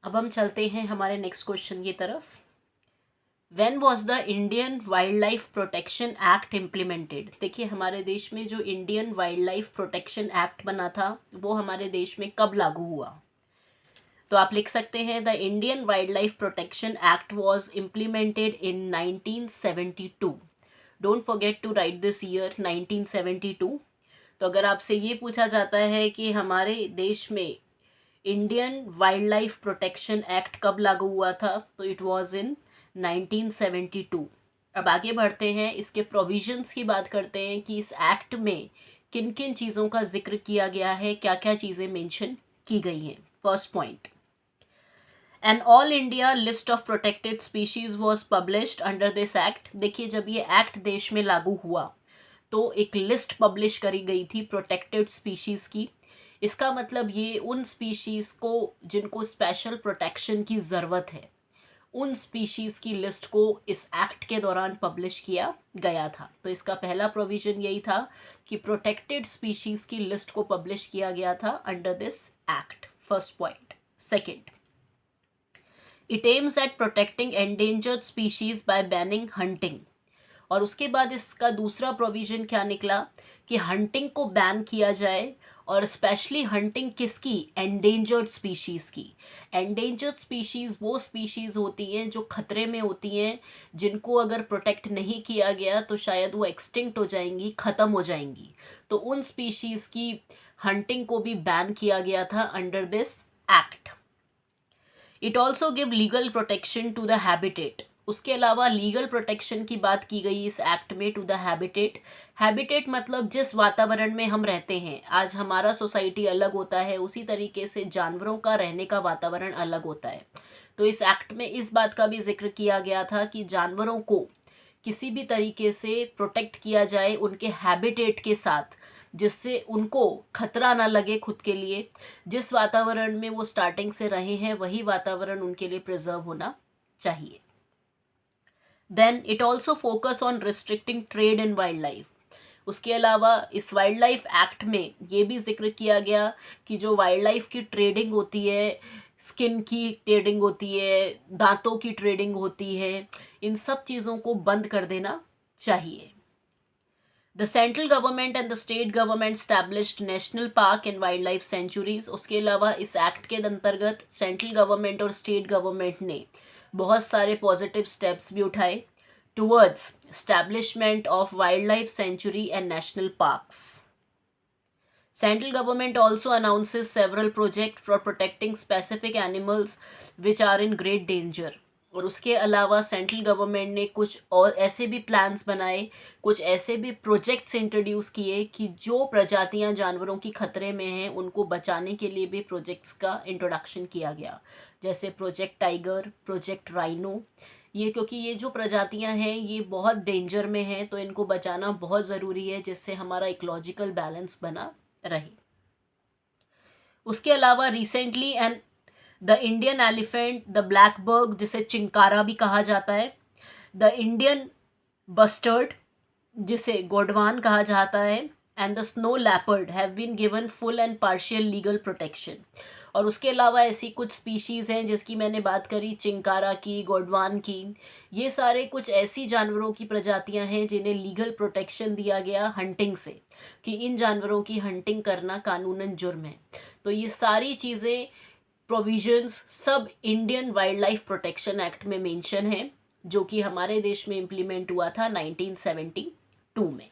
अब हम चलते हैं हमारे नेक्स्ट क्वेश्चन की तरफ। When was the Indian wildlife protection act implemented? देखिए, हमारे देश में जो Indian wildlife protection act बना था वो हमारे देश में कब लागू हुआ? तो आप लिख सकते हैं the Indian wildlife protection act was implemented in 1972। Don't forget to write this year 1972। तो अगर आपसे ये पूछा जाता है कि हमारे देश में Indian wildlife protection act कब लागू हुआ था, तो इट वाज इन 1972। अब आगे बढ़ते हैं, इसके प्रोविजंस की बात करते हैं कि इस एक्ट में किन किन चीज़ों का जिक्र किया गया है, क्या क्या चीज़ें मेंशन की गई हैं। First point, an all India list of protected species was published under this act. देखिए, जब ये एक्ट देश में लागू हुआ तो एक लिस्ट पब्लिश करी गई थी प्रोटेक्टेड स्पीशीज़ की। इसका मतलब ये उन स्पीशीज़ को जिनको स्पेशल प्रोटेक्शन की ज़रूरत है, उन स्पीशीज़ की लिस्ट को इस एक्ट के दौरान पब्लिश किया गया था। तो इसका पहला प्रोविज़न यही था कि प्रोटेक्टेड स्पीशीज़ की लिस्ट को पब्लिश किया गया था under this act. First point. Second, it aims at protecting endangered species bye banning hunting. और उसके बाद इसका दूसरा प्रोविज़न क्या निकला कि हंटिंग को बैन किया जाए, और स्पेशली हंटिंग किसकी? एंडेंजर्ड स्पीशीज़ की। एंडेंजर्ड स्पीशीज़ वो स्पीशीज़ होती हैं जो खतरे में होती हैं, जिनको अगर प्रोटेक्ट नहीं किया गया तो शायद वो एक्सटिंक्ट हो जाएंगी, ख़त्म हो जाएंगी। तो उन स्पीशीज़ की हंटिंग को भी बैन किया गया था under this act. It also give legal protection to the habitat. उसके अलावा लीगल प्रोटेक्शन की बात की गई इस एक्ट में टू द हैबिटेट। हैबिटेट मतलब जिस वातावरण में हम रहते हैं। आज हमारा सोसाइटी अलग होता है, उसी तरीके से जानवरों का रहने का वातावरण अलग होता है। तो इस एक्ट में इस बात का भी जिक्र किया गया था कि जानवरों को किसी भी तरीके से प्रोटेक्ट किया जाए उनके हैबिटेट के साथ, जिससे उनको खतरा ना लगे खुद के लिए। जिस वातावरण में वो स्टार्टिंग से रहे हैं वही वातावरण उनके लिए प्रिजर्व होना चाहिए। Then it also focus on restricting trade in wildlife. उसके अलावा इस वाइल्ड लाइफ एक्ट में ये भी जिक्र किया गया कि जो वाइल्ड लाइफ की ट्रेडिंग होती है, स्किन की ट्रेडिंग होती है, दांतों की ट्रेडिंग होती है, इन सब चीज़ों को बंद कर देना चाहिए। The central government and the state government established national park and wild life sanctuaries. उसके अलावा इस एक्ट के अंतर्गत सेंट्रल गवर्नमेंट और स्टेट गवर्नमेंट ने बहुत सारे पॉजिटिव स्टेप्स भी उठाए towards establishment of wildlife sanctuary and national parks. Central government also announces several projects for protecting specific animals which are in great danger. और उसके अलावा सेंट्रल गवर्नमेंट ने कुछ और ऐसे भी प्लान्स बनाए, कुछ ऐसे भी प्रोजेक्ट्स इंट्रोड्यूस किए कि जो प्रजातियां जानवरों की खतरे में हैं उनको बचाने के लिए भी प्रोजेक्ट्स का इंट्रोडक्शन किया गया, जैसे प्रोजेक्ट टाइगर, प्रोजेक्ट राइनो। ये क्योंकि ये जो प्रजातियां हैं ये बहुत डेंजर में हैं, तो इनको बचाना बहुत ज़रूरी है जिससे हमारा इकोलॉजिकल बैलेंस बना रहे। उसके अलावा recently and the Indian elephant, the blackbuck जिसे चिंकारा भी कहा जाता है, द इंडियन बस्टर्ड जिसे गोडवान कहा जाता है, and the snow leopard have been given full and partial legal protection. और उसके अलावा ऐसी कुछ स्पीशीज़ हैं जिसकी मैंने बात करी, चिंकारा की, गोडवान की। ये सारे कुछ ऐसी जानवरों की प्रजातियां हैं जिन्हें लीगल प्रोटेक्शन दिया गया हंटिंग से, कि इन जानवरों की हंटिंग करना कानूनन जुर्म है। तो ये सारी चीज़ें, प्रोविजंस सब Indian wildlife protection act में मेंशन है, जो कि हमारे देश में इम्प्लीमेंट हुआ था 1972 में।